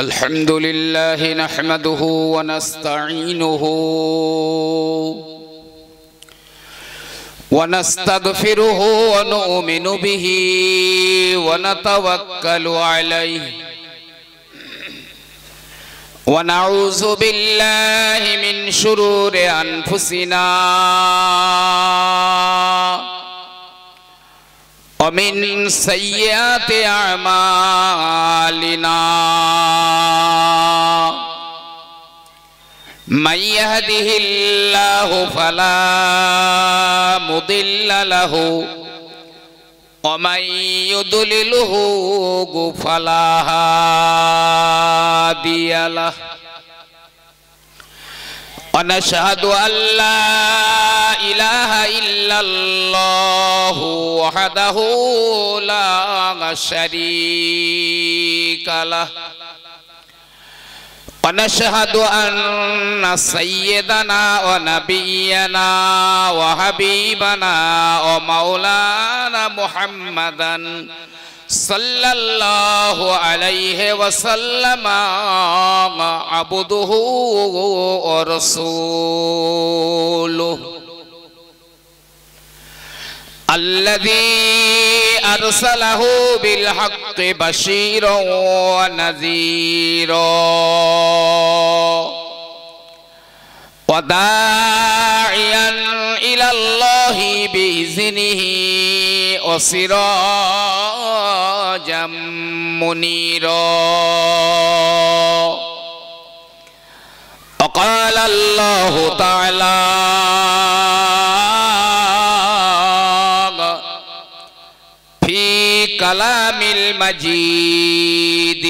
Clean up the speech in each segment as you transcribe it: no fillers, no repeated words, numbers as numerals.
الحمد لله نحمده ونستعينه ونستغفره ونؤمن به ونتوكل عليه ونعوذ بالله من شرور أنفسنا ومن سيئات أعمالنا من يهده الله فلا مضل له ومن يضلله فلا هادي له ونشهد أن لا إله إلا الله وحده لا شريك له ونشهد أن سيدنا ونبينا وحبيبنا ومولانا محمدا صلى الله عليه وسلم عبده ورسوله الذي أرسله بالحق بشيرا ونذيرا وداعيا إلى الله بإذنه وسراجا منيرا وقال الله تعالى في كلام المجيد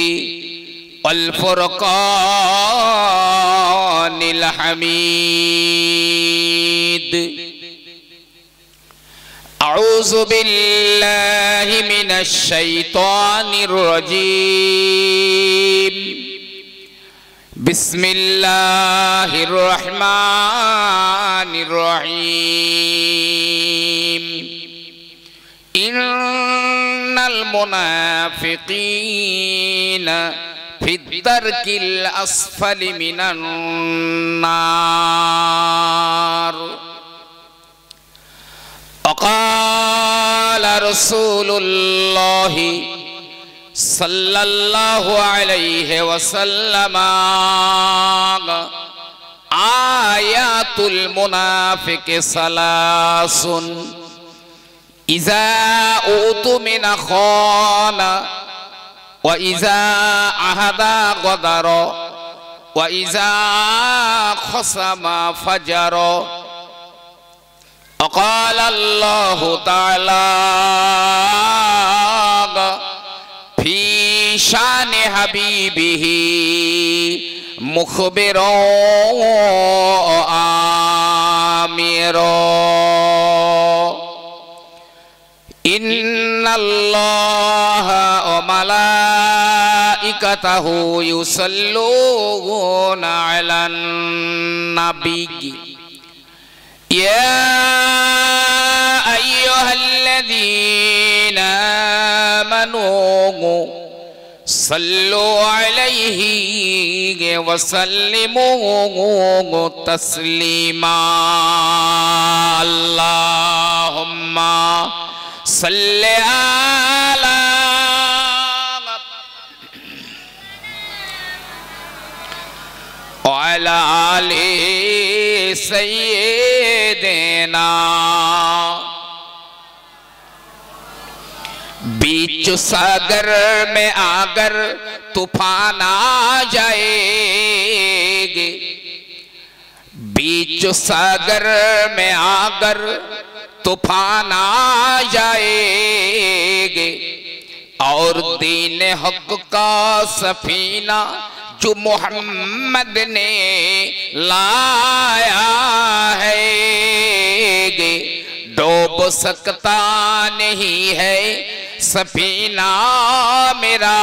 والفرقان الحميد أعوذ بالله من الشيطان الرجيم بسم الله الرحمن الرحيم إن المنافقين في الدرك الأسفل من النار وقال رسول الله صلى الله عليه وسلم آيات المنافق ثلاث إذا أؤتمن خان وإذا عهد غدر وإذا خصم فجر وقال الله تعالى في شان حبيبه مخبرا آمرا إن الله وملائكته يصلون على النبي يا أيها الذين آمنوا صلوا عليه وسلموا تسليما اللهم صل على وعلى آل سيدنا बीच सागर में आगर तूफान आ जाएगी बीच सागर में आगर तूफान आ जाएगी और दीन हक का सफीना जो मोहम्मद ने लाया है डूब सकता नहीं है सफीना मेरा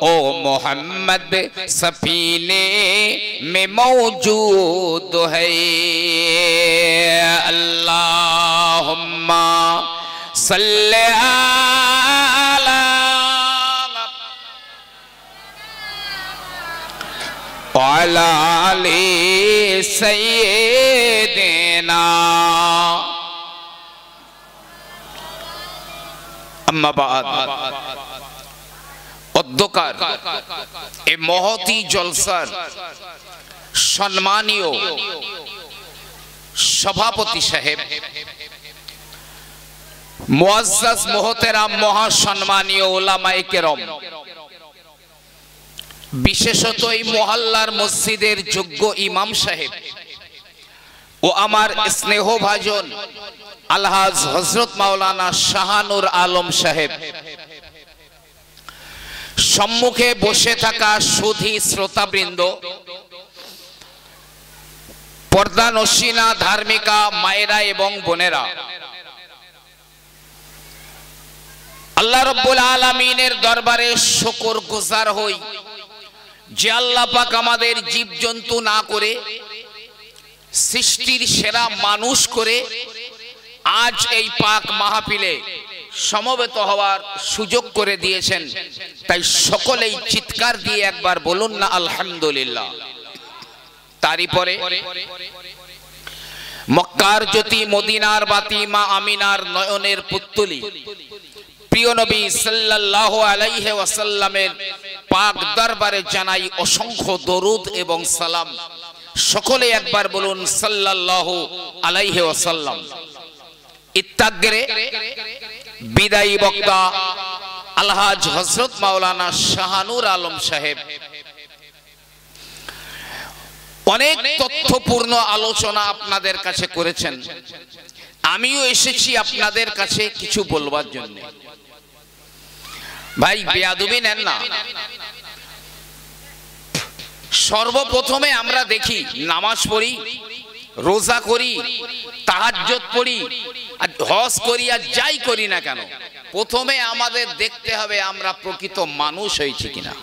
ओ मोहम्मद सफीने में मौजूद है अल्लाहुम्मा सल्ले अला वाला आले सय्यिदना। अम्मा बाद অধ্যকার এই মহতি জলসার সম্মানীয় সভাপতি সাহেব, মুআজ্জাজ মুহতারাম মহাসম্মানীয় উলামায়ে কেরাম, বিশেষত এই মহল্লার মসজিদের যোগ্য ইমাম সাহেব ও আমার স্নেহভাজন আলহাজ হযরত মাওলানা শাহানুর আলম সাহেব, সম্মুখে বসে থাকা সুধী শ্রোতাবৃন্দ, পর্দা নশিনা ধার্মিকা মায়েরা এবং বোনেরা, আল্লাহ রাব্বুল আলামিনের দরবারে শুকর গুজার হই যে আল্লাহ পাক আমাদের জীবজন্তু না করে সৃষ্টির সেরা মানুষ করে আজ এই পাক মাহফিলে সমবেত হওয়ার সুযোগ করে দিয়েছেন। তাই সকলেই চিৎকার দিয়ে একবার বলুন না আলহামদুলিল্লাহ। তারই পরে মক্কার জ্যোতি, মদিনার বাতি, মা আমিনার নয়নের পুত্তলি, প্রিয় নবী সাল্লাল্লাহু আলাইহি ওয়াসাল্লামের পাক দরবারে জানাই অসংখ্য দরুদ এবং সালাম। সকলে একবার বলুন সাল্লাল্লাহু আলাইহি ওয়াসাল্লাম। ইত্তাগরে বিদায়ী বক্তা আলহাজ হযরত মাওলানা শাহানুর আলম সাহেব অনেক তথ্যপূর্ণ আলোচনা আপনাদের কাছে করেছেন। আমিও এসেছি আপনাদের কাছে কিছু বলবার জন্য। ভাই বেয়াদবি নেন না। সর্বপ্রথমে আমরা দেখি নামাজ পড়ি, রোজা করি, তাহাজ্জুদ পড়ি, আর হজ করি, আর যাই করি না কেন, প্রথমে আমাদের দেখতে হবে আমরা প্রকৃত মানুষ হয়েছি কিনা।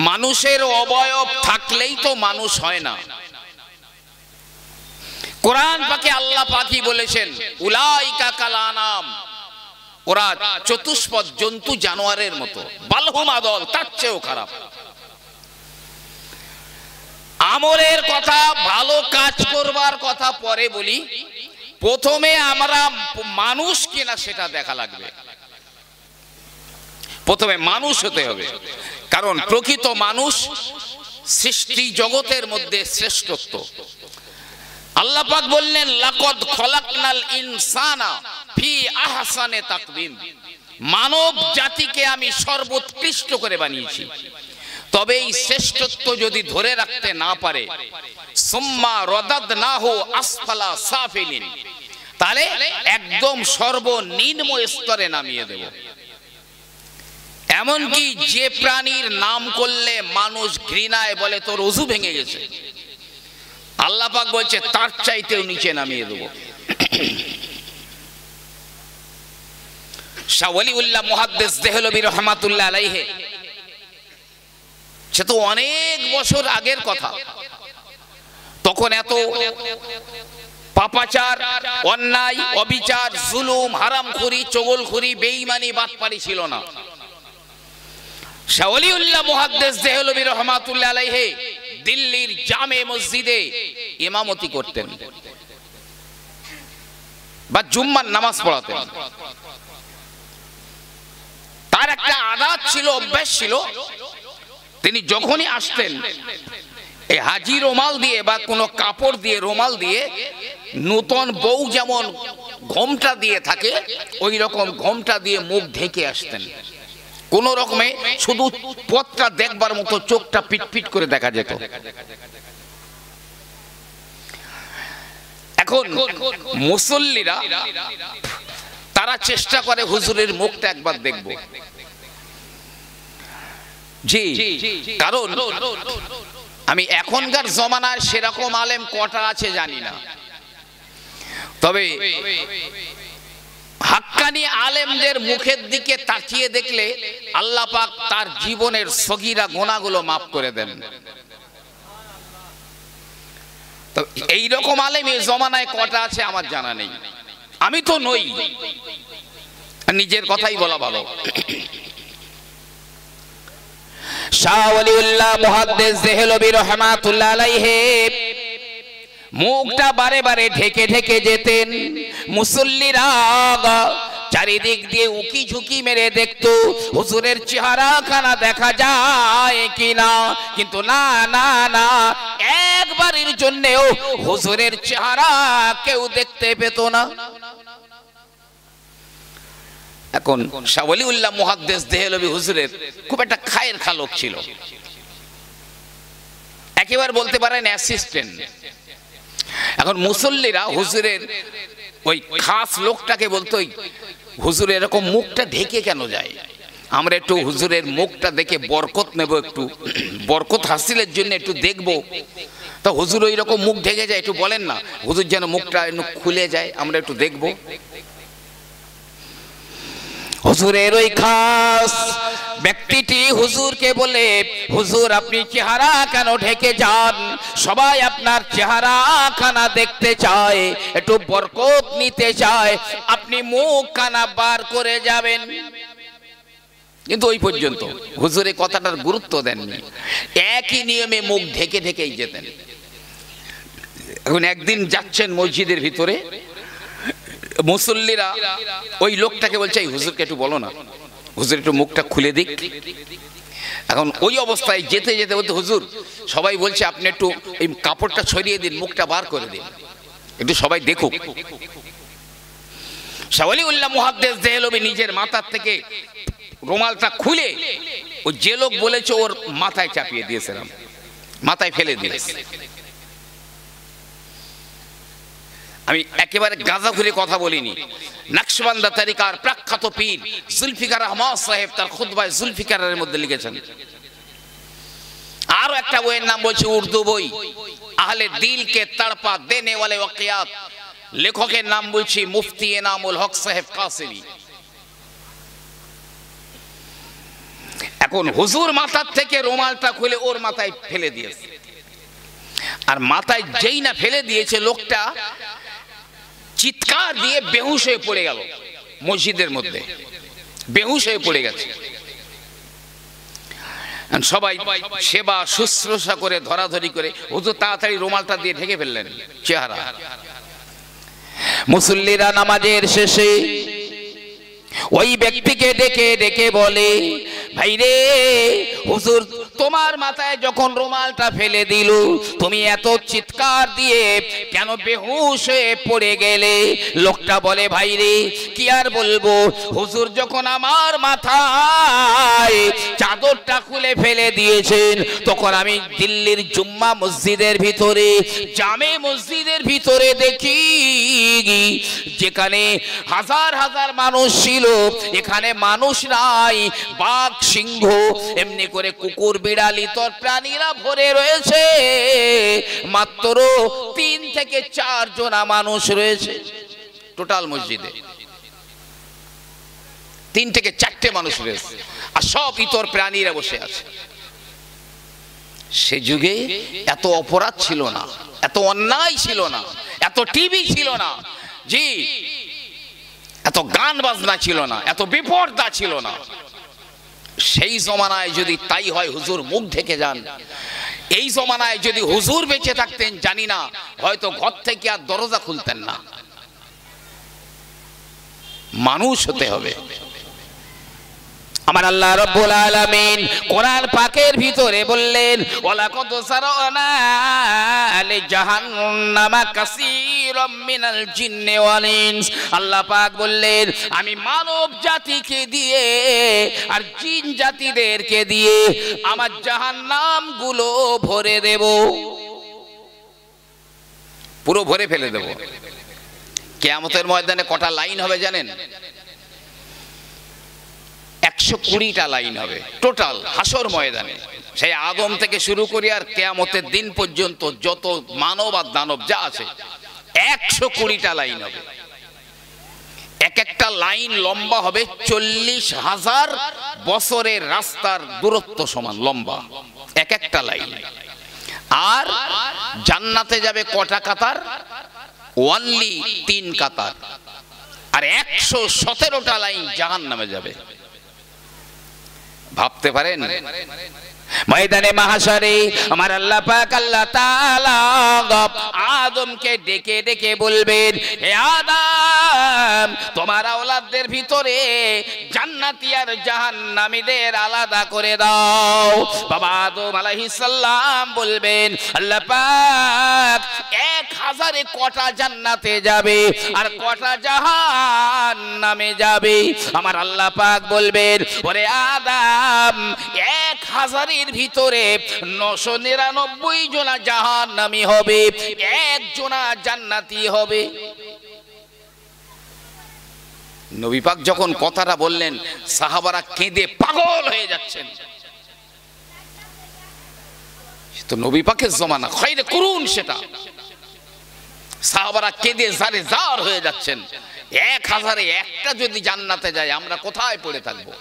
মানুষের অবয়ব থাকলেই তো মানুষ হয় না। কোরআন পাকে আল্লাহ পাকই বলেছেন উলাইকা কাল আনাম, ওরা চতুষ্পদ জন্তু জানোয়ারের মতো, বালহুম আদল, তার চেয়েও খারাপ। আমলের কথা, ভালো কাজ করবার কথা পরে বলি, প্রথমে আমরা মানুষ কিনা সেটা দেখা লাগবে। প্রথমে মানুষ হতে হবে, কারণ প্রকৃত মানুষ সৃষ্টি জগতের মধ্যে শ্রেষ্ঠত্ব। আল্লাহ পাক বললেন লাকাদ খলাকনাল ইনসানা ফি আহসানি তাকওয়িম, মানব জাতিকে আমি সর্বোৎকৃষ্ট করে বানিয়েছি। তবে এই শ্রেষ্ঠত্ব যদি ধরে রাখতে না পারে, সুম্মা রাদাদনাহু আসফালা সাফিলিন, তাহলে একদম সর্বনিম্ন স্তরে নামিয়ে দেব। এমনকি যে প্রাণীর নাম করলে মানুষ ঘৃণায় বলে তোর ওযু ভেঙে গেছে, আল্লাহ পাক বলছে তার চাইতেও নিচে নামিয়ে দেব। শাহ ওয়ালিউল্লাহ মুহাদ্দিস দেহলভী রাহমাতুল্লাহ আলাইহি, সে তো অনেক বছর আগের কথা, তখন এত পাপাচার, অন্যায়, অবিচার, জুলুম, হারামখুরি, চগলখুরি, বেঈমানি, বাটপারি ছিল না। শাহ ওয়ালিউল্লাহ মুহাদ্দিস দেহলভী রাহমাতুল্লাহ আলাইহি দিল্লির জামে মসজিদে ইমামতি করতেন বা জুম্মার নামাজ পড়াতেন। তার একটা আদত ছিল, অভ্যাস ছিল, তিনি যখনই আসতেন এই হাজি রুমাল দিয়ে বা কোনো কাপড় দিয়ে, রুমাল দিয়ে, নতুন বউ যেমন ঘোমটা দিয়ে থাকে ওই রকম ঘোমটা দিয়ে মুখ ঢেকে আসতেন। কোন রকমে শুধু পথটা দেখবার মতো চোখটা পিটপিট করে দেখা যেত। এখন মুসল্লিরা তারা চেষ্টা করে হুজুরের মুখটা একবার দেখব, জি, কারণ আমি এখনকার জমানায় সেরকম আলেম কটা আছে জানি না, তবে হাক্কানি আলেমদের মুখের দিকে তাকিয়ে দেখলে আল্লাহ পাক তার জীবনের সগীরা গুনাহগুলো মাফ করে দেন। তো এই রকম আলেম এই জমানায় কটা আছে আমার জানা নেই, আমি তো নই, নিজের কথাই বলা ভালো। শাহ ওয়ালিউল্লাহ মুহাদ্দিস দেহলভী রাহমাতুল্লাহ আলাইহি মুখটা বারে বারে ঢেকে ঢেকে যেতেন। মুসল্লিরা চারিদিক দিয়ে উকি ঝুঁকি মেরে দেখতো হুজুরের চেহারা খানা দেখা যায় কিনা, কিন্তু না না না, একবারের জন্যেও হুজুরের চেহারা কেউ দেখতে পেত না। এখন শাহ ওয়ালিউল্লাহ মুহাদ্দিস দেহলভী হুজুরের খুব একটা খায়ের খালক ছিল, একেবারে বলতে পারেন অ্যাসিস্ট্যান্ট। এখন মুসল্লিরা হুজুরের ওই খাস লোকটাকে বলতো, হুজুর এরকম মুখটা ঢেকে কেন যায়, আমরা একটু হুজুরের মুখটা দেখে বরকত নেব, একটু বরকত হাসিলের জন্য একটু দেখবো। তো হুজুর ওই রকম মুখ ঢেকে যায়, একটু বলেন না হুজুর যেন মুখটা একটু খুলে যায়, আমরা একটু দেখবো। হুজুরের ওই খাস ব্যক্তিটি হুজুরকে বলে, হুজুর আপনি চেহারা কেন ঢেকে যান, সবাই আপনার চেহারা খানা দেখতে চায়, একটু বরকত নিতে চায়, আপনি মুখ খানা বার করে যাবেন। কিন্তু ওই পর্যন্ত হুজুর এই কথাটার গুরুত্ব দেননি, একই নিয়মে মুখ ঢেকে ঢেকেই যেতেন। এখন একদিন যাচ্ছেন মসজিদের ভিতরে, মুসল্লিরা ওই লোকটাকে বলছে, এই হুজুরকে একটু বলো না, হুজুর একটু মুখটা খুলে দিক। এখন ওই অবস্থায় যেতে যেতে বলতে, হুজুর সবাই বলছে আপনি একটু এই কাপড়টা ছড়িয়ে দিন, মুখটা বার করে দিন, একটু সবাই দেখুক। শাহ ওয়ালিউল্লাহ মুহাদ্দিস দেহলভী নিজের মাথার থেকে রুমালটা খুলে ওই যে লোক বলেছে ওর মাথায় চাপিয়ে দিয়েছিলাম, মাথায় ফেলে দিয়েছে। আমি একেবারে গাজা ঘুরে কথা বলিনি। নকশবন্দি তরিকার প্রখ্যাত পীর জুলফিকার আহমদ সাহেব তার খুতবায় জুলফিকারের মধ্যে লিখেছেন। আরো একটা বইয়ের নাম বলছে উর্দু বই আহলে দিল কে তড়পা দেনে ওয়ালে ওয়াকিয়াত, লেখকের নাম বলছি মুফতি এনামুল হক সাহেব কাসেমি। এখন হুজুর মাথার থেকে রুমালটা খুলে ওর মাথায় ফেলে দিয়েছে, আর মাথায় যেই না ফেলে দিয়েছে লোকটা চিৎকার দিয়ে বেহুশ হয়ে পড়ে গেল, মসজিদের মধ্যে বেহুশ হয়ে পড়ে গেছে। সবাই সেবা শুশ্রূষা করে ধরাধরি করে হুজুর তাড়াতাড়ি রুমালটা দিয়ে ঢেকে ফেললেন চেহারা। মুসল্লিরা নামাজের শেষে ওই ব্যক্তিকে ডেকে ডেকে বলে, ভাই রে হুজুর তোমার মাথায় যখন রুমালটা ফেলে দিল তুমি এত চিৎকার দিয়ে কেন বেহুশ হয়ে পড়ে গেলে? লোকটা বলে, ভাই রে কি আর বলবো, হুজুর যখন আমার মাথায় চাদরটা খুলে ফেলে দিয়েছেন তখন আমি দিল্লির জুম্মা মসজিদের ভিতরে, জামে মসজিদের ভিতরে দেখি যেখানে হাজার হাজার মানুষ ছিল এখানে মানুষ নাই, বাঘ সিংহ এমনি করে কুকুর বিড়ালি তোর প্রাণীরা ভরে রয়েছে, মাত্র 3 থেকে 4 জন মানুষ রয়েছে টোটাল মসজিদে, 3 থেকে 4টে মানুষ রয়েছে, আর সব ইতর প্রাণীরা বসে আছে। সে যুগে এত অপরাধ ছিল না, এত অন্যায় ছিল না, এত টিভি ছিল না, জি এত গান বাজনা ছিল না, এত বিপর্দা ছিল না। সেই জমানায় যদি তাই হয় হুজুর মুখ ঢেকে যান, এই জমানায় যদি হুজুর বেঁচে থাকতেন জানি না হয়তো ঘর থেকে আর দরজা খুলতেন না। মানুষ হতে হবে। আমার আল্লাহ রাব্বুল আলামিন কোরআন পাকের ভিতরে বললেন, ওয়ালাকাদ সারানা লি জাহান্নামা কাসীরাম মিনাল জিন্নি ওয়াল ইনস। আল্লাহ পাক বললেন আমি মানব জাতিকে দিয়ে আর জিন জাতিদেরকে দিয়ে আমার জাহান্নামগুলো ভরে দেব, পুরো ভরে ফেলে দেব। কিয়ামতের ময়দানে কটা লাইন হবে জানেন? 120টা লাইন হবে টোটাল হাসর ময়দানে, সেই আদম থেকে শুরু করি আর কিয়ামতের দিন পর্যন্ত যত মানব আর দানব যা আছে 120টা লাইন হবে। এক একটা লাইন লম্বা হবে 40,000 বছরের রাস্তার দূরত্ব সমান লম্বা এক একটা লাইন। আর জান্নাতে যাবে কটা কাতার? অনলি 3 কাতার। আর 117টা লাইন জাহান্নামে যাবে। ভাবতে পারেন ময়দানে মাহশরে আমার আল্লাহ পাক আল্লাহ তাআলা আদমকে ডেকে ডেকে বলবেন, হে আদম, তোমার আওলাদদের ভিতরে জান্নাতি আর জাহান্নামীদের আলাদা করে দাও। বাবা আদম আলাইহিস সালাম বলবেন, আল্লাহ পাক 1000 কটা জান্নাতে যাবে আর কটা জাহান্নামে যাবে। আমার আল্লাহ পাক বলবেন, ওরে আদম, 1000 ভিতরে 999 জন জাহান্নামী হবে, 1 জন জান্নাতি হবে। নবী পাক যখন কথাটা বললেন, সাহাবারা কেঁদে পাগল হয়ে যাচ্ছেন। তো নবী পাকের জমানা, খৈরে করুন সেটা। সাহাবারা কেঁদে জারে জার হয়ে যাচ্ছেন। 1000-এ একটা যদি জান্নাতে যায়, আমরা কোথায় পড়ে থাকবো?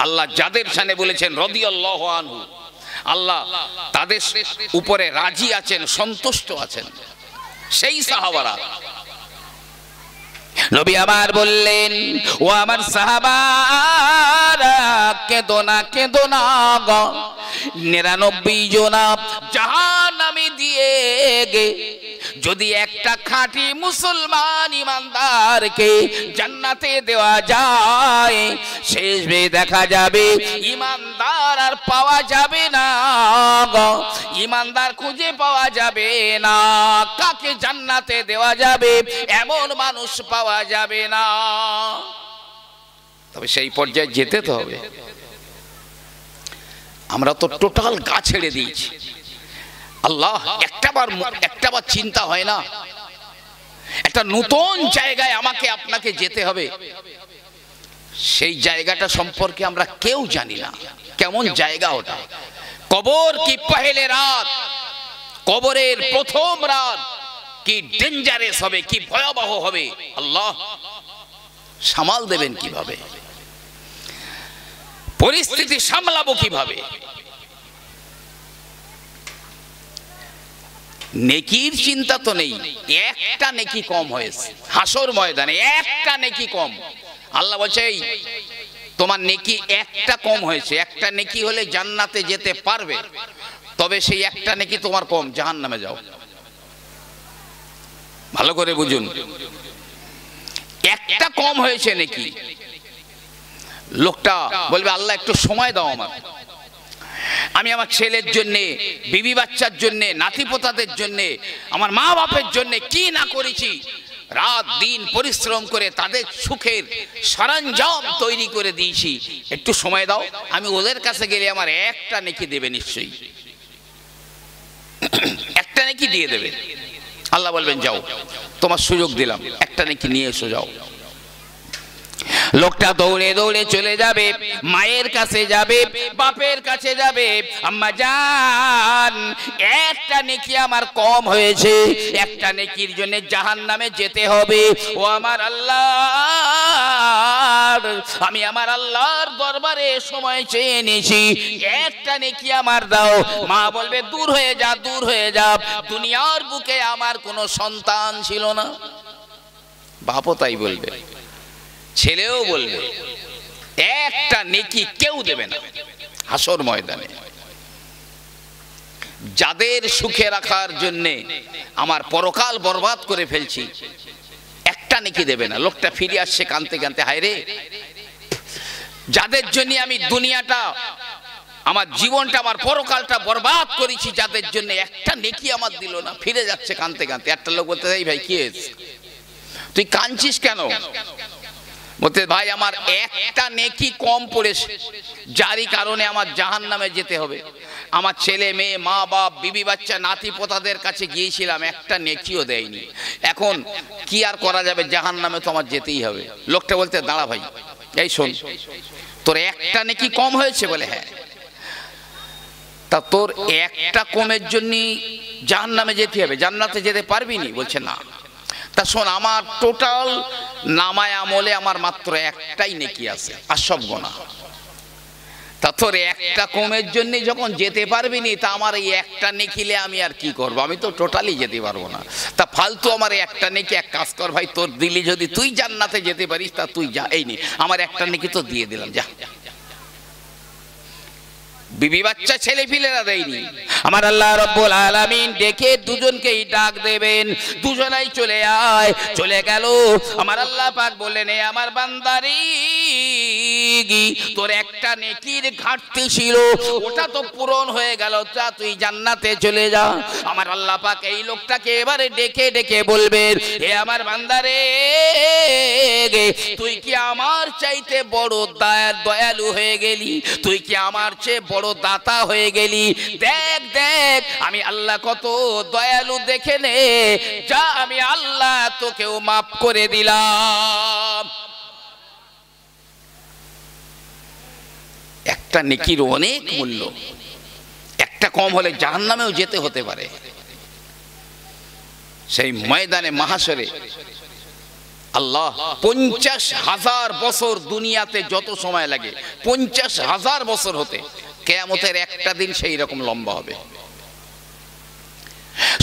আল্লাহ যাদের শানে বলেছেন রাদিয়াল্লাহু আনহু, আল্লাহ তাদের উপরে রাজি আছেন, সন্তুষ্ট আছেন, সেই সাহাবারা। নবী আমার বললেন, ও আমার সাহাবারা, কেঁদো না কেঁদো না গো, 99 জন জাহান্নামে দিয়ে গে যদি একটা খাঁটি মুসলমান ইমানদারকে জান্নাতে দেওয়া যায়, শেষে দেখা যাবে ইমানদার আর পাওয়া যাবে না গো, ইমানদার খুঁজে পাওয়া যাবে না। কাকে জান্নাতে দেওয়া যাবে এমন মানুষ পাওয়া যাবে না। তবে সেই পর্যায়ে যেতে তো হবে। আমরা তো টোটাল গা ছেড়ে দিয়েছি। আল্লাহ একটাবার চিন্তা হয় না, একটা নতুন জায়গায় আমাকে আপনাকে যেতে হবে। সেই জায়গাটা সম্পর্কে আমরা কেউ জানি না, কেমন জায়গা ওটা। কবর কি পহেলে রাত, কবরের প্রথম রাত কি ডেঞ্জারাস হবে, কি ভয়াবহ হবে, আল্লাহ সামাল দেবেন কিভাবে, পরিস্থিতি সামলাবো কিভাবে। নেকির চিন্তা তো নেই, একটা নেকি কম হয়েছে হাসর ময়দানে, একটা নেকি কম। আল্লাহ বলছে, এই তোমার নেকি একটা কম হয়েছে, একটা নেকি হলে জান্নাতে যেতে পারবে, তবে সেই একটা নেকি তোমার কম, জাহান্নামে যাও। ভালো করে বুঝুন, একটা কম হয়েছে নেকি। লোকটা বলবে, আল্লাহ একটু সময় দাও, আমি আমার ছেলের জন্য, বিবি বাচ্চার জন্য, নাতিপোতাদের জন্য, আমার মা বাপের জন্য কি না করেছি। রাত দিন পরিশ্রম করে তাদের সুখের সরঞ্জাম তৈরি করে দিয়েছি, একটু সময় দাও, আমি ওদের কাছে গেলে আমার একটা নেকি দেবে, নিশ্চয়ই একটা নেকি দিয়ে দেবে। আল্লাহ বলবেন, যাও, তোমার সুযোগ দিলাম, একটা নেকি নিয়ে এসো, যাও। লোকটা দৌড়ে দৌড়ে চলে যাবে, মায়ের কাছে যাবে, বাপের কাছে যাবে, আম্মা জান, একটা নেকি আমার কম হয়েছে, একটা নেকির জন্য জাহান্নামে যেতে হবে। ও আমার আল্লাহ, আমি আমার আল্লাহর দরবারে সময় চেয়ে নিয়েছি, একটা নেকি আমার দাও। মা বলবে, দূর হয়ে যা, দূর হয়ে যা, দুনিয়ার বুকে আমার কোনো সন্তান ছিল না। বাপও তাই বলবে, ছেলেও বলবে, একটা নেকি কেউ দেবে না হাসর ময়দানে। যাদের সুখে রাখার জন্য আমার পরকাল বরবাদ করে ফেলছি, একটা নেকি দেবে না। লোকটা ফিরে আসছে কাঁদতে কাঁদতে, হায় রে, যাদের জন্য আমি দুনিয়াটা, আমার জীবনটা, আমার পরকালটা বরবাদ করেছি, যাদের জন্য একটা নেকি আমার দিল না। ফিরে যাচ্ছে কাঁদতে কাঁদতে। একটা লোক বলতে, এই ভাই কি হয়েছে, তুই কাঁদছিস কেন? বলতে, ভাই আমার একটা নেকি কম পড়েছে, যারই কারণে আমার জাহান্নামে যেতে হবে। আমার ছেলে মেয়ে, মা বাপ, বিবি বাচ্চা, নাতি পোতাদের কাছে গিয়েছিলাম, একটা নেকিও দেয়নি। এখন কি আর করা যাবে, জাহান্নামে তো আমার যেতেই হবে। লোকটা বলতে, দাঁড়া ভাই, এই শোন, তোর একটা নেকি কম হয়েছে? বলে, হ্যাঁ। তা তোর একটা কমের জন্য জাহান্নামে যেতে হবে, জান্নাতে যেতে পারবি নি? বলছে, না। তা শোন, আমার টোটাল নামায় আমলে আমার মাত্র একটাই নেকি আছে, আর সব গোনা। তা তোর একটা কমের জন্য যখন যেতে পারবি নি, তা আমার এই একটা নেকিলে আমি আর কি করবো? আমি তো টোটালি যেতে পারবো না। তা ফালতু আমার একটা নেকি, এক কাজ কর ভাই, তোর দিলি যদি তুই জান্নাতে যেতে পারিস, তা তুই যা, এই নে আমার একটা নেকি তো দিয়ে দিলাম, যা। বিবি বাচ্চা ছেলে পিলেরা দেয়নি। আমার আল্লাহ রব্বুল আলামিন ডেকে দুজনকেই ডাক দেবেন, দুজনাই চলে আয়। চলে গেল। আমার আল্লাহ পাক বললেন, এ আমার বান্দারি, তোর একটা নেকির ঘাটতি ছিল, ওটা তো পূরণ হয়ে গেল, যা তুই জান্নাতে চলে যা। আমার আল্লাহ পাক এই লোকটাকে এবারে ডেকে ডেকে বলবেন, হে আমার বান্দারে, তুই কি আমার চাইতে বড় দয়ালু হয়ে গেলি? তুই কি আমার চেয়ে বড় দাতা হয়ে গেলি? দেখ দেখ আমি আল্লাহ কত দয়ালু, দেখে নে, যা আমি আল্লাহ তোকেও মাফ করে দিলাম। একটা নেকির অনেক মূল্য, একটা কম হলে জাহান্নামেও যেতে হতে পারে। সেই ময়দানে মাহশরে আল্লাহ 50,000 বছর, দুনিয়াতে যত সময় লাগে 50,000 বছর হতে, কিয়ামতের একটা দিন সেই রকম লম্বা হবে।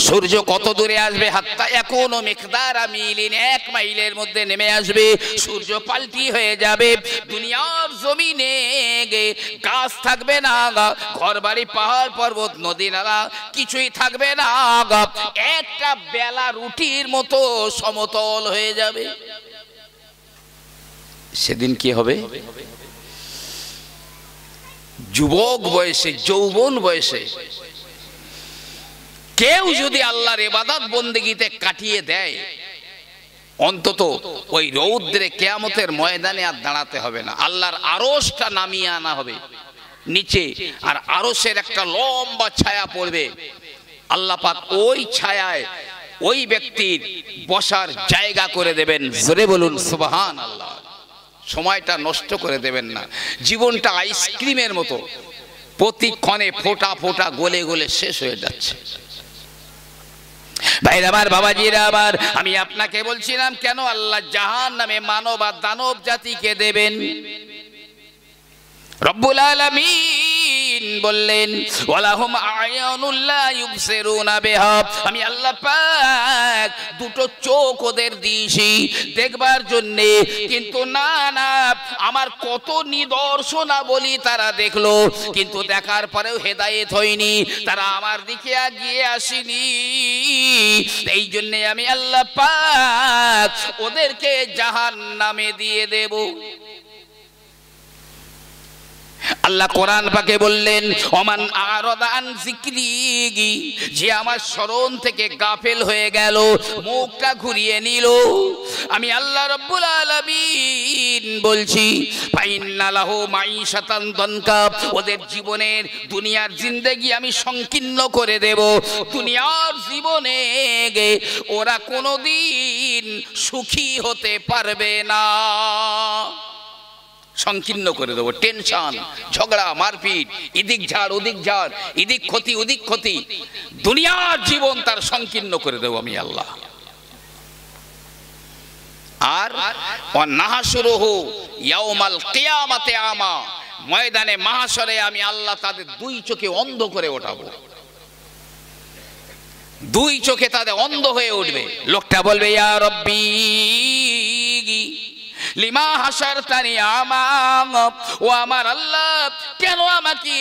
সূর্য কত দূরে আসবে? হাত্তা এখনো মিকদারা মিলিন, 1 মাইলের মধ্যে নেমে আসবে। সূর্য পাল্টি হয়ে যাবে। দুনিয়ার জমিনে গাছ থাকবে না, ঘরবাড়ি, পাহাড় পর্বত, নদী নালা কিছুই থাকবে না। একটা বেলা রুটির মতো সমতল হয়ে যাবে। সেদিন কি হবে? যুবক বয়সে, যৌবন বয়সে কেউ যদি আল্লাহর ইবাদত বন্দেগীতে কাটিয়ে দেয়, অন্তত ওই রৌদ্রে কিয়ামতের ময়দানে আর দাঁড়াতে হবে না। আল্লাহর আরশটা নামিয়ে আনা হবে নিচে, আর আরশের একটা লম্বা ছায়া পড়বে। আল্লাহ পাক ওই ছায়ায় ওই ব্যক্তির বসার জায়গা করে দেবেন। জোরে বলুন সুবহানাল্লাহ। সময়টা নষ্ট করে দেবেন না। জীবনটা আইসক্রিমের মতো, প্রতিক্ষণে ফোঁটা ফোঁটা গলে গলে শেষ হয়ে যাচ্ছে। ভাইরা আমার, বাবাজিরা আমার, আমি আপনাকে বলছিলাম কেন আল্লাহ জাহান্নামে মানব আর দানব জাতিকে দেবেন? রব্বুল আলামিন বললেন, ওয়ালাহুম আ'য়ুনুল লা ইউবসিরুনা বিহা, আমি আল্লাহ পাক দুটো চোখ ওদের দিয়েছি দেখবার জন্য, কিন্তু না না, আমার কত নিদর্শনাবলী তারা দেখলো, কিন্তু দেখার পরেও হেদায়েত হয়নি, তারা আমার দিকে এগিয়ে আসেনি। এই জন্য আমি আল্লাহ পাক ওদেরকে জাহান্নামে দিয়ে দেব। আল্লাহ কোরআন পাকে বললেন, ওমান আরাদা আন যিকরি, যে আমার স্মরণ থেকে গাফেল হয়ে গেল, মুখটা ঘুরিয়ে নিল, আমি আল্লাহ রাব্বুল আলামিন বলছি, ফাইন্না লাহু মাঈশাতান দনকা, ওদের জীবনের দুনিয়ার জিন্দেগি আমি সংকীর্ণ করে দেব। দুনিয়ার জীবনে ওরা কোনোদিন সুখী হতে পারবে না, সংকীর্ণ করে দেবো। টেনশন, ঝগড়া, মারপিট, এদিক ঝাড় ওদিক ঝাড়, এদিক ক্ষতি ওদিক ক্ষতি, দুনিয়ার জীবন তার সংকীর্ণ করে দেবো আমি আল্লাহ। আর নাহশুরুহু ইয়াউমাল কিয়ামাতি আমা, ময়দানে মাহশরে আমি আল্লাহ তাদের দুই চোখে অন্ধ করে ওঠাবো। দুই চোখে তাদের অন্ধ হয়ে উঠবে। লোকটা বলবে, ইয়া রব্বি লিমা হাসারতানি আমা, ও আমার আল্লাহ, কেন আমাকে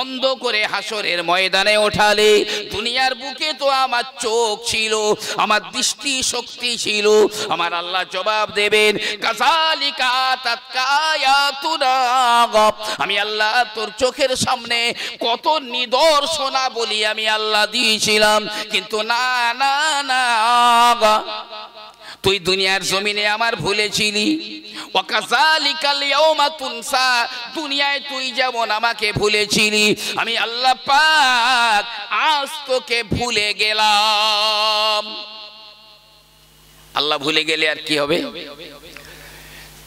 অন্ধ করে হাসরের ময়দানে ওঠালে? দুনিয়ার বুকে তো আমার চোখ ছিল, আমার দৃষ্টি শক্তি ছিল। আমার আল্লাহ জবাব দেবেন, কাযালিকা আতাতকা আয়াতুনা, আমি আল্লাহ তোর চোখের সামনে কত নিদর্শনাবলী আমি আল্লাহ দিয়েছিলাম, কিন্তু না না না, তুই দুনিয়ার জমিনে আমার ভুলেছিলি। ওয়াকাযালিকাল ইয়াউমা তুনসা, দুনিয়ায় তুই যেমন আমাকে ভুলেছিলি, আমি আল্লাহ পাক আজ তোকে ভুলে গেলাম। আল্লাহ ভুলে গেলে আর কি হবে?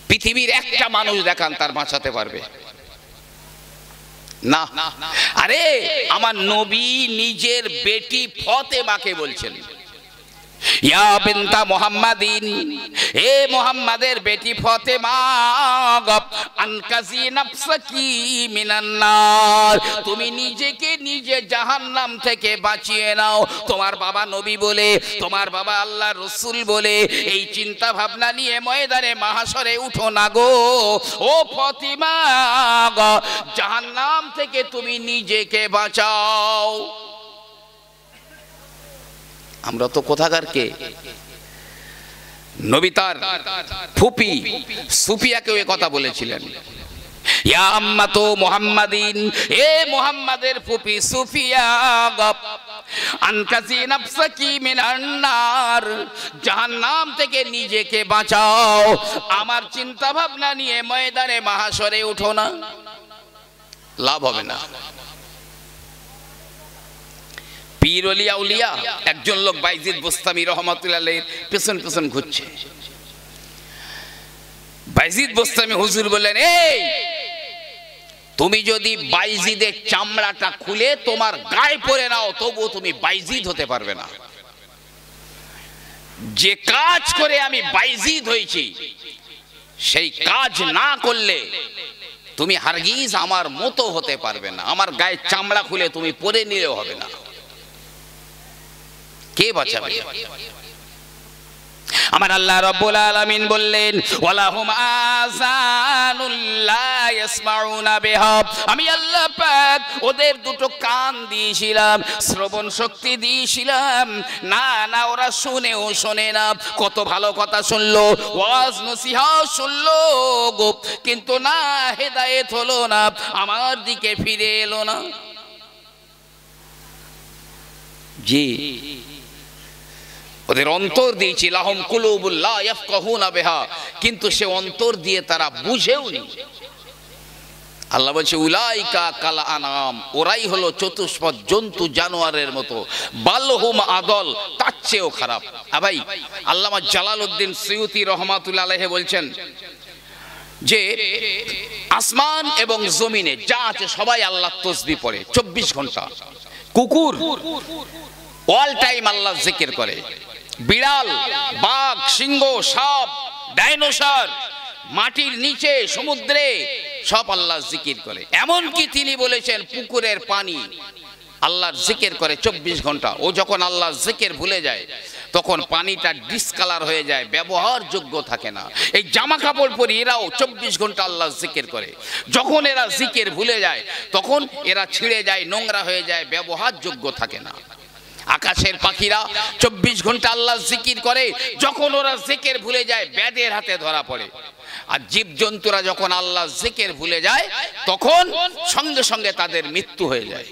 পৃথিবীর একটা মানুষ দেখান তার বাঁচাতে পারবে না। আরে আমার নবী নিজের বেটি ফাতেমাকে বলছেন, ইয়া বিনতা মুহাম্মাদিন, এ মুহাম্মাদের বেটি ফাতেমা, আনকাজি নাফসাকি মিনান নার, তুমি নিজেকে নিজে জাহান্নাম থেকে বাঁচিয়ে নাও। তোমার বাবা নবী বলে, তোমার বাবা আল্লাহর রাসূল বলে এই চিন্তা ভাবনা নিয়ে ময়দানে মাহশরে উঠো না গো। ও ফাতেমা, জাহান্নাম থেকে তুমি নিজেকে বাঁচাও। আমরা তো কোথাকার কে? নবী তার ফুপি সুফিয়াকে ওই কথা বলেছিলেন, ইয়া আম্মাতু মুহাম্মাদিন, এ মুহাম্মাদের ফুপি সুফিয়া, আনকাজি নাফসাকি মিনান নার, জাহান্নাম থেকে নিজেকে বাঁচাও। আমার চিন্তা ভাবনা নিয়ে ময়দানে মাহশরে উঠো না, লাভ হবে না। পীর ওলিয়া উলিয়া একজন লোক বাইজিদ বোস্তামি রহমাতুল্লাহ আলাইহির পেছন পেছন ঘুরছে। বাইজিদ বোস্তামি হুজুর বললেন, এই তুমি যদি বাইজিদের চামড়াটা খুলে তোমার গায়ে পরে নাও তবুও তুমি বাইজিদ হতে পারবে না। যে কাজ করে আমি বাইজিদ হয়েছি সেই কাজ না করলে তুমি হারগিজ আমার মতো হতে পারবে না। আমার গায়ে চামড়া খুলে তুমি পরে নিলেও হবে না। কে বাঁচাবে? আমার আল্লাহ রাব্বুল আলামিন বললেন, ওয়ালাহুম আযানুল লা ইয়াসমাউনা বিহা, আমি আল্লাহ পাক ওদের দুটো কান দিয়েছিলাম, শ্রবণ শক্তি দিয়েছিলাম, না না ওরা শুনেও শোনে না। কত ভালো কথা শুনলো, ওয়াজ নসিহত শুনলো গো, কিন্তু না হেদায়েত হলো না, আমার দিকে ফিরে এলো না। জি, ওদের অন্তর দিয়েছি, লাহুম কুলুবুল লা ইয়াফকাহুনা বিহা, কিন্তু সে অন্তর দিয়ে তারা বুঝেও নি। আল্লাহ বলছে, উলাইকা কাল আনাম, ওরাই হলো চতুষ্পদ জন্তু জানোয়ারের মতো, বালহুম আদল, তার চেয়েও খারাপ। ভাই আল্লামা জালালউদ্দিন সুয়ুতি রহমাতুল্লাহ আলাইহি বলছেন যে আসমান এবং জমিনে যা আছে সবাই আল্লাহর তাসবিহ পড়ে 24 ঘন্টা। কুকুর অল টাইম আল্লাহর জিকির করে, বিড়াল, বাঘ, সিংহ, সাপ, ডাইনোসর, মাটির নিচে, সমুদ্রে সব আল্লাহর জিকির করে। এমনকি তিনি বলেছেন পুকুরের পানি আল্লাহর জিকির করে 24 ঘন্টা। ও যখন আল্লাহর জিকির ভুলে যায় তখন পানিটা ডিসকালার হয়ে যায়, ব্যবহারযোগ্য থাকে না। এই জামা কাপড় পরে এরাও 24 ঘন্টা আল্লাহর জিকির করে। যখন এরা জিকির ভুলে যায় তখন এরা ছিঁড়ে যায়, নোংরা হয়ে যায়, ব্যবহারযোগ্য থাকে না। আকাশের পাখিরা 24 ঘন্টা আল্লাহর জিকির করে, যখন ওরা জিকির ভুলে যায় ব্যাধের হাতে ধরা পড়ে। আর জীবজন্তুরা যখন আল্লাহর জিকির ভুলে যায় তখন সঙ্গে সঙ্গে তাদের মৃত্যু হয়ে যায়।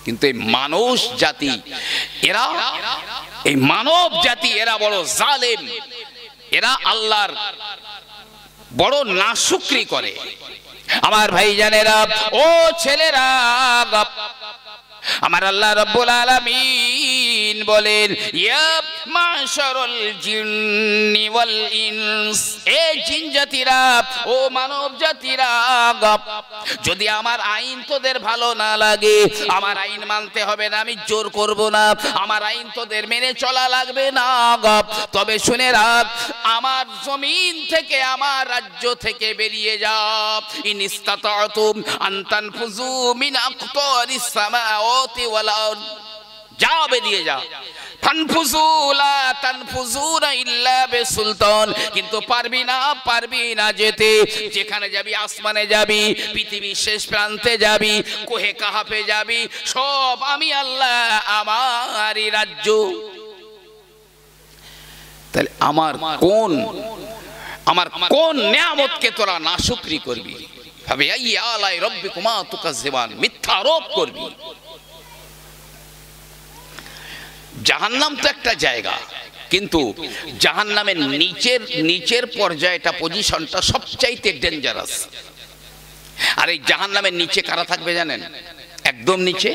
কিন্তু এই মানুষ জাতি, এরা এই মানব জাতি, এরা বড় জালেম, এরা আল্লাহর বড় নাশুকরি করে। আমার ভাইজানেরা, ও ছেলেরা, আমার আল্লাহ রাব্বুল আলামিন বলেন, ইয়া মাশারুল জিন্নি ওয়াল ইনস, এ জিন জাতিরা, ও মানব জাতিরা, যদি আমার আইন তোদের ভালো না লাগে, আমার আইন মানতে হবে না, আমি জোর করব না, আমার আইন তোদের মেনে চলা লাগবে না, তবে শুনে রাখ, আমার জমিন থেকে, আমার রাজ্য থেকে বেরিয়ে যাও। ইনিস্তাতাতুম আন তানফুযু মিন আকতারিস সামাওয়াতি ওয়াল আরদ, যাও বেরিয়ে যাও। ফানফুযু লা তানফুযুনা ইল্লা বিসুলতান, কিন্তু পারবি না যেতে। যেখানে যাবি, আসমানে যাবি, পৃথিবীর শেষ প্রান্তে যাবি, কোহে কাহাফে যাবি, সব আমি আল্লাহ, আমারই রাজ্য। তাহলে আমার কোন নিয়ামতকে তোরা নাশুকরি করবি? ভাবে আই আলাই রব্বিকুমা তুকাজ্জিবান, মিথ্যা আরোপ করবি। জাহান্নাম তো একটা জায়গা, কিন্তু জাহান্নামের নিচের পর্যায়টা, পজিশনটা সবচাইতে ডেঞ্জারাস। আর এই জাহান্নামের নিচে কারা থাকবে জানেন? একদম নিচে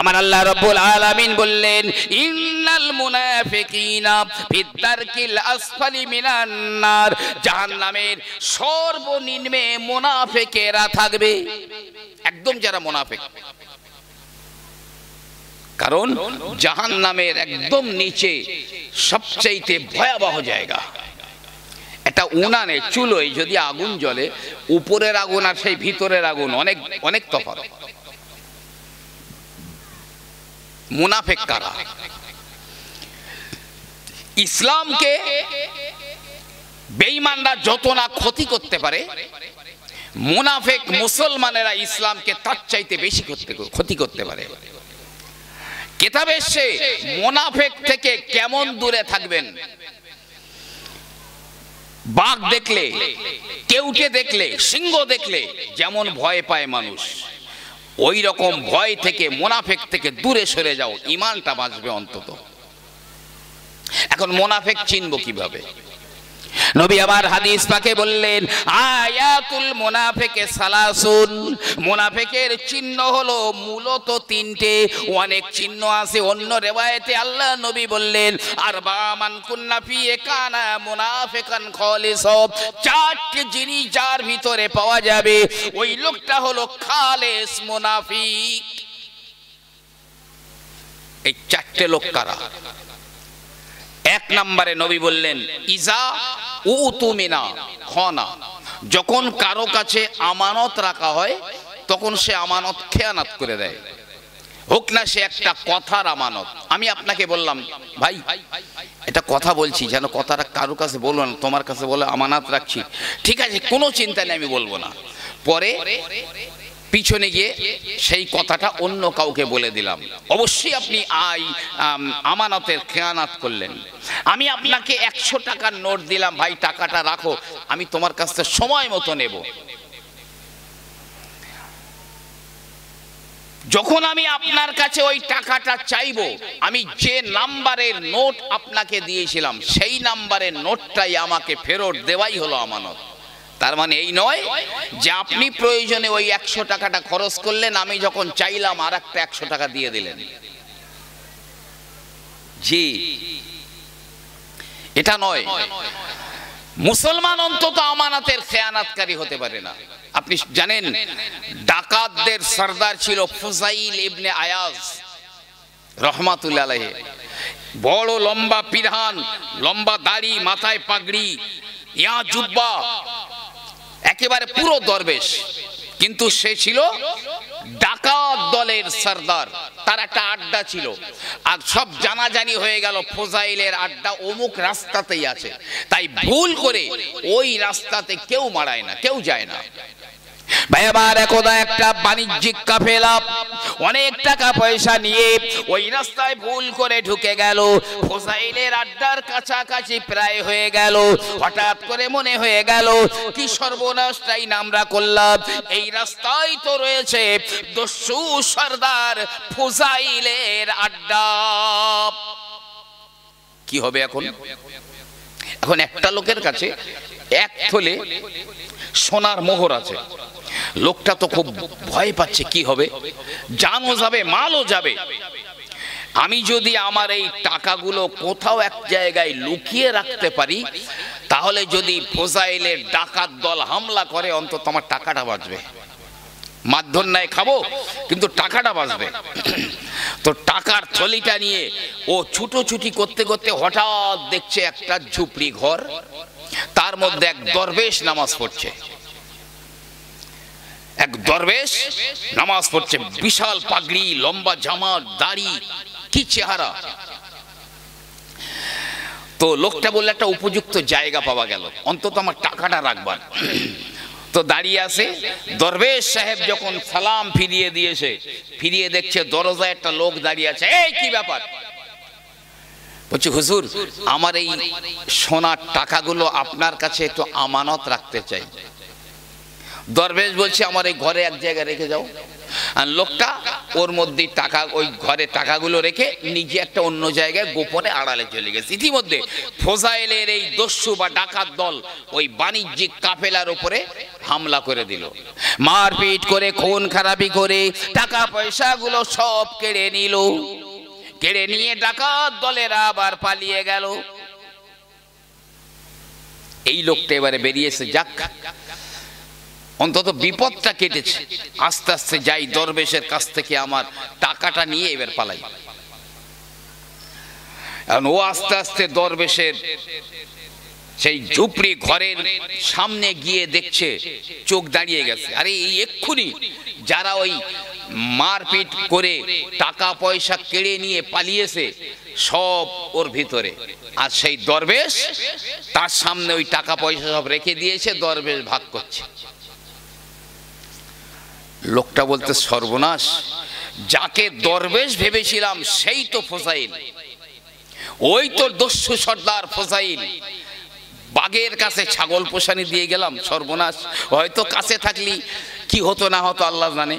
আমার আল্লাহ রাব্বুল আলামিন বললেন, ইন্নাল মুনাফিকিনা ফিদ দারকিল আসফালি মিনান নার, জাহান্নামের সর্বনিম্নে মুনাফিকেরা থাকবে। একদম যারা মুনাফিক, কারণ জাহান্নামের একদম নিচে সবচাইতে ভয়াবহ জায়গা। এটা উনানে চুলোয় যদি আগুন জ্বলে, উপরের আগুন আর সেই ভিতরের আগুন অনেক অনেক তফাৎ। মুনাফিক কারা? ইসলামকে বেঈমানরা যত না ক্ষতি করতে পারে, মুনাফিক মুসলমানেরা ইসলামকে তার চাইতে বেশি ক্ষতি করতে পারে। কিতাবে সে মুনাফিক থেকে কেমন দূরে থাকবেন? বাঘ দেখলে, কেউটে দেখলে, সিংহ দেখলে যেমন ভয় পায় মানুষ, ওই রকম ভয় থেকে, মুনাফিক থেকে দূরে সরে যাও, ঈমানটা বাঁচবে অন্তত। এখন মুনাফিক চিনবো কিভাবে? নবী আবার হাদিস পাকে বললেন, আয়াতুল মুনাফিকে সালাসুন, মুনাফিকের চিহ্ন হলো মূলত তিনটে। অনেক চিহ্ন আছে। অন্য রিওয়ায়াতে আল্লাহ নবী বললেন, আরবা মান কুন্না ফি কানা মুনাফিকান খালিস, চারটি জিনিস যার ভিতরে পাওয়া যাবে ওই লোকটা হলো খালিস মুনাফিক। এই চারটে লোক কারা? এক নম্বরে নবী বললেন, ইজা উতুমিনা খানা, যখন কারো কাছে আমানত রাখা হয় তখন সে আমানত খেয়ানত করে দেয়। হোক না সে একটা কথার আমানত। আমি আপনাকে বললাম, ভাই এটা কথা বলছি, যেন কথাটা কারো কাছে বলবো না, তোমার কাছে বলে আমানত রাখছি, ঠিক আছে কোনো চিন্তা নেই, আমি বলবো না। পরে পিছনে গিয়ে সেই কথাটা অন্য কাউকে বলে দিলাম, অবশ্যই আপনি আমানতের খেয়ানত করলেন। আমি আপনাকে 100 টাকার নোট দিলাম, ভাই টাকাটা রাখো, আমি তোমার কাছ থেকে সময় মতো নেব। যখন আমি আপনার কাছে ওই টাকাটা চাইবো, আমি যে নাম্বারের নোট আপনাকে দিয়েছিলাম সেই নাম্বারের নোটটাই আমাকে ফেরত দেওয়াই হলো আমানত। তার মানে এই নয় যে আপনি প্রয়োজনে ওই 100 টাকাটা খরচ করলেন, আমি যখন চাইলাম আর একটা 100 টাকা দিয়ে দিলেন। জি, এটা নয়। মুসলমান অন্তত আমানতের খেয়ানাতকারী হতে পারে না। আপনি জানেন ডাকাতদের সরদার ছিল ফুজাইল ইবনে আয়াজ রহমাতুল্লাহ আলাইহি। বড় লম্বা পিরহান, লম্বা দাড়ি, মাথায় পাগড়ি, ইয়া জুব্বা, একেবারে পুরো দরবেশ। কিন্তু সে ছিল ডাকাত দলের সরদার। তার একটা আড্ডা ছিল, আর সব জানাজানি হয়ে গেল ফুজাইলের আড্ডা অমুক রাস্তাতেই আছে, তাই ভুল করে ওই রাস্তাতে কেউ মারায় না, কেউ যায় না। ভাইবার একদা একটা বাণিজ্যিক কাফেলা অনেক টাকা পয়সা নিয়ে ওই রাস্তায় ভুল করে ঢুকে গেল। ফুজাইলের আড্ডার কাছাকাছি প্রায় হয়ে গেল। হঠাৎ করে মনে হয়ে গেল, কি সর্বনাশটাই আমরা করলাম, এই রাস্তায় তো রয়েছে দস্যু সরদার ফুজাইলের আড্ডা। কি হবে এখন? এখন একটা লোকের কাছে এক থলে সোনার মোহর আছে। লোকটা তো খুব ভয় পাচ্ছে, কি হবে, জানও যাবে, মালও যাবে। আমি যদি আমার এই টাকাগুলো কোথাও এক জায়গায় লুকিয়ে রাখতে পারি, তাহলে যদি ফুজাইলের ডাকাত দল হামলা করে অন্তত আমার টাকাটা বাঁচবে। মারধর নাই খাবো, কিন্তু টাকাটা বাঁচবে। তো টাকার থলিটা নিয়ে ও ছুটোছুটি করতে করতে হঠাৎ দেখছে একটা ঝুপড়ি ঘর, তার মধ্যে এক দরবেশ নামাজ পড়ছে। এক দরবেশ নামাজ পড়ছে, বিশাল পাগড়ি, লম্বা জামা, দাড়ি, কি চেহারা। তো লোকটা বললে একটা উপযুক্ত জায়গা পাওয়া গেল, অন্তত আমার টাকাটা রাখবার। তো দাঁড়িয়ে আছে। দরবেশ সাহেব যখন সালাম ফিরিয়ে দিয়েছে, ফিরিয়ে দেখছে দরজায় একটা লোক দাঁড়িয়ে আছে। এই কি ব্যাপার? বলছি, হুজুর আমার এই সোনার টাকাগুলো আপনার কাছে একটু আমানত রাখতে চাই। দরবেশ বলছে, আমার এই ঘরে এক জায়গায় রেখে যাও। আর লোকটা ওর মধ্যে টাকা, ওই ঘরে টাকাগুলো রেখে নিজে একটা অন্য জায়গায় গোপনে আড়ালে চলে গেছে। ইতিমধ্যে ফুজাইলের এই দস্যু বা ডাকাত দল ওই বাণিজ্যিক কাফেলার উপরে হামলা করে দিল। মারপিট করে, খুন খারাপি করে টাকা পয়সাগুলো সব কেড়ে নিল। কেড়ে নিয়ে ডাকাত দলেরা আবার পালিয়ে গেল। এই লোকটা এবারে বেরিয়েছে, যাক অন্তত বিপদটা কেটেছে, আস্তে আস্তে যাই দরবেশের কাছ থেকে আমার টাকাটা নিয়ে এবার পালাই। এখন ও আস্তে আস্তে দরবেশের সেই ঝুপড়ি ঘরের সামনে গিয়ে দেখছে, চোখ দাঁড়িয়ে গেছে। আরে এই এক্ষুনি যারা ওই মারপিট করে টাকা পয়সা কেড়ে নিয়ে পালিয়েছে সব ওর ভিতরে, আর সেই দরবেশ তার সামনে ওই টাকা পয়সা সব রেখে দিয়েছে, দরবেশ ভাগ করছে। লোকটা বলতে, সর্বনাশ, যাকে দরবেশ ভেবেছিলাম সেই তো ফোজাইল, ওই তো দস্যু সর্দার ফোজাইল, বাঘের কাছে ছাগল পোষানি দিয়ে গেলাম, সর্বনাশ। হয়তো কাছে থাকলি কি হতো না হতো আল্লাহ জানে।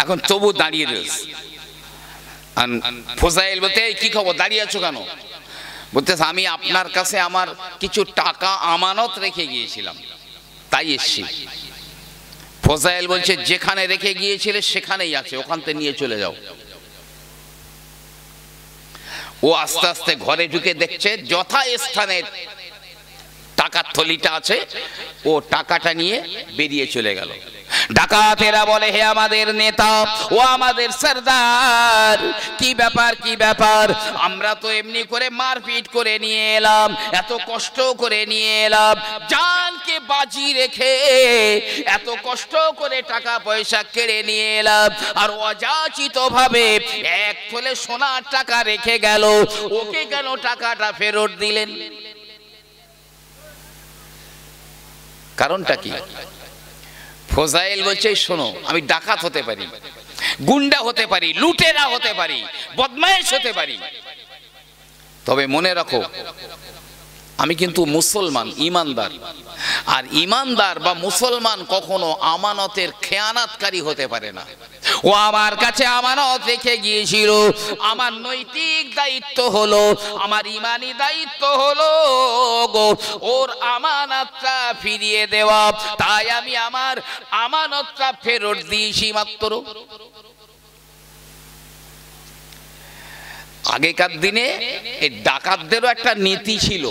এখন তবু দাঁড়িয়ে রয়েছে। ফোজাইল বলতে, কি খবর, দাঁড়িয়ে আছো কেন? বলতেছে, আমি আপনার কাছে আমার কিছু টাকা আমানত রেখে গিয়েছিলাম, তাই এসছি। ফোজাইল বলছে, যেখানে রেখে গিয়েছিলে সেখানেই আছে, ওখান থেকে নিয়ে চলে যাও। ও আস্তে আস্তে ঘরে ঢুকে দেখছে যথাস্থানে টাকার থলিটা আছে, ও টাকাটা নিয়ে বেরিয়ে চলে গেল। ডাকাতেরা বলে, হে আমাদের নেতা, ও আমাদের সরদার, কি ব্যাপার কি ব্যাপার? আমরা তো এমনি করে মারপিট করে নিয়ে এলাম, এত কষ্ট করে নিয়ে এলাম, জানকে বাজি রেখে এত কষ্ট করে টাকা পয়সা কেড়ে নিয়ে এলাম, আর অযাচিত ভাবে এক থলে সোনার টাকা রেখে গেল, ওকে কেন টাকাটা ফেরত দিলেন? কারণটা কি? ফোজাইল বলছে, শোনো, আমি ডাকাত হতে পারি, গুন্ডা হতে পারি, লুটেরা হতে পারি, বদমাইশ হতে পারি, তবে মনে রাখো আমি কিন্তু মুসলমান, ইমানদার। আর ইমানদার বা মুসলমান কখনো আমানতের খেয়ানাতকারী হতে পারে না। ও আমার কাছে আমানত রেখে গিয়েছিল, আমার নৈতিক দায়িত্ব হলো, আমার ইমানি দায়িত্ব হলো ওর আমানতটা ফিরিয়ে দেওয়া, তাই আমি আমার আমানতটা ফেরত দিয়েছি মাত্র। আগেকার দিনে এই ডাকাতদেরও একটা নীতি ছিল,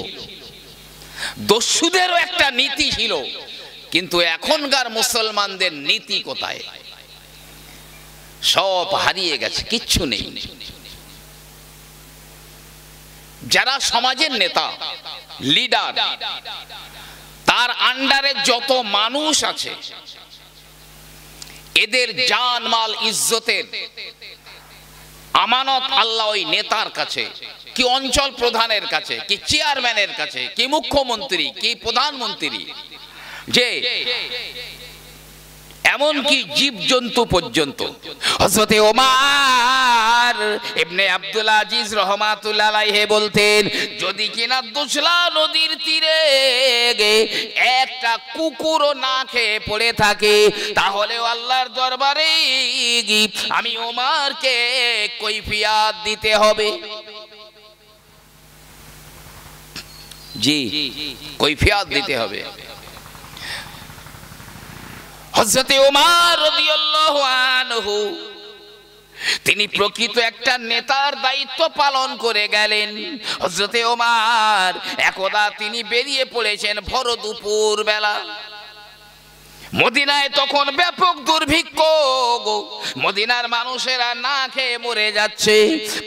দস্যুদেরও একটা নীতি ছিল, কিন্তু এখনকার মুসলমানদের নীতি কোথায়? সব হারিয়ে গেছে, কিচ্ছু নেই। যারা সমাজের নেতা, লিডার, তার আন্ডারে যত মানুষ আছে, এদের জান মাল ইজ্জতের আমানত আল্লাহ ওই নেতার কাছে, কি অঞ্চল প্রধানের কাছে, কি চেয়ারম্যানের কাছে, কি মুখ্যমন্ত্রী, কি প্রধানমন্ত্রী, যে এমনকি জীবজন্তু পর্যন্ত। হযরতে ওমর ইবনে আব্দুল আজিজ রাহমাতুল্লাহ আলাইহি বলতেন, যদি কিনা দুজলা নদীর তীরে একটা কুকুরও না খেয়ে পড়ে থাকে, তাহলে আল্লাহর দরবারে আমি ওমরকে কৈফিয়ত দিতে হবে। জি, কৈফিয়ত দিতে হবে। হযরতে ওমর রাদিয়াল্লাহু আনহু তিনি প্রকৃত একটা নেতার দায়িত্ব পালন করে গেলেন। হযরতে ওমর একদা তিনি বেরিয়ে পড়েছেন ভর দুপুর বেলা। মদিনায় তখন ব্যাপক দুর্ভিক্ষ, মদিনার মানুষেরা না খেয়ে মরে যাচ্ছে,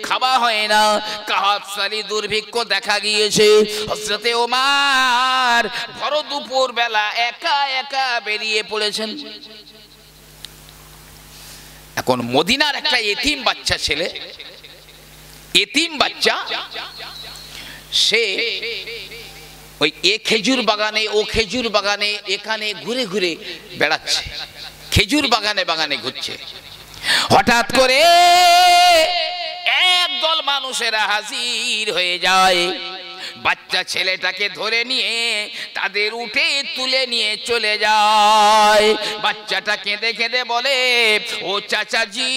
খাওয়া হয় না, কাহাতসারি দুর্ভিক্ষ দেখা গিয়েছে। হযরতে ওমর ভর দুপুর বেলা একা একা বেরিয়ে পড়েছেন। এখন মদিনার একটা এতিম বাচ্চা ছেলে, এতিম বাচ্চা, সে ওই এ খেজুর বাগানে ও খেজুর বাগানে এখানে ঘুরে ঘুরে বেড়াচ্ছে, খেজুর বাগানে বাগানে ঘুরছে। হঠাৎ করে একদল মানুষেরা হাজির হয়ে যায়, বাচ্চা ছেলেটাকে ধরে নিয়ে তাদের উঠে তুলে নিয়ে চলে যায়। বাচ্চাটা কেঁদে কেঁদে বলে, ও চাচাজি,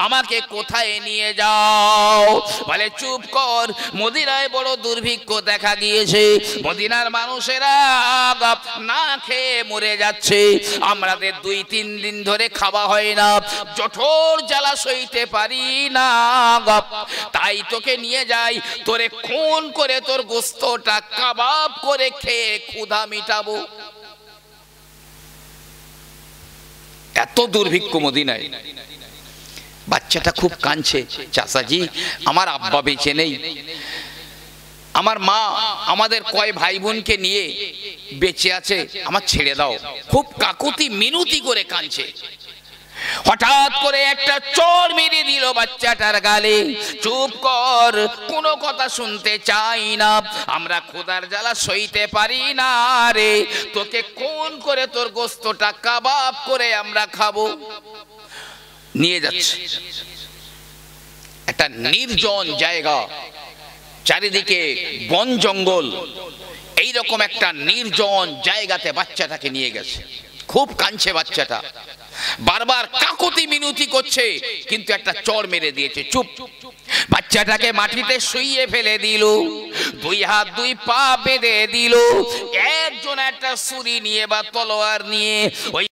আমাকে কোথায় নিয়ে যাও? বলে, চুপ কর, মদিনায় বড় দুর্ভিক্ষ দেখা গিয়েছে, মদিনার মানুষেরা না খেয়ে মরে যাচ্ছে, আমাদের 2-3 দিন ধরে খাওয়া হয় না, জঠর জ্বালা সইতে পারি না, তাই তোকে নিয়ে যাই, তোরে খুন করে তোর গোশতটা কাবাব করে খেয়ে ক্ষুধা মিটাবো। এত দুর্ভিক্ষ মদিনায়। বাচ্চাটা খুব কাঁদছে, চাচাজি আমার আব্বা বেঁচে নেই, আমার মা আমাদের কয় ভাই বোনকে নিয়ে বেঁচে আছে, আমার ছেড়ে দাও। খুব কাকুতি মিনতি করে কাঁদছে। হঠাৎ করে একটা চোর মেরে দিল বাচ্চাটার গালে। চুপ কর, কোনো কথা শুনতে চাই না, আমরা খোদার জ্বালা সইতে পারি না রে, তোকে কোন করে তোর গোস্তটা কাবাব করে আমরা খাবো। নিয়ে যাচ্ছে একটা নির্জন জায়গা, চারিদিকে বন জঙ্গল, এইরকম একটা নির্জন জায়গাতে বাচ্চাটাকে নিয়ে গেছে। খুব কাঁদছে বাচ্চাটা, বারবার কাকুতি মিনতি করছে, কিন্তু একটা চর মেরে দিয়েছে। চুপ। বাচ্চাটাকে মাটিতে শুইয়ে ফেলে দিল, দুই হাত দুই পা বেঁধে দিল, একজন একটা ছুরি নিয়ে বা তলোয়ার নিয়ে ওই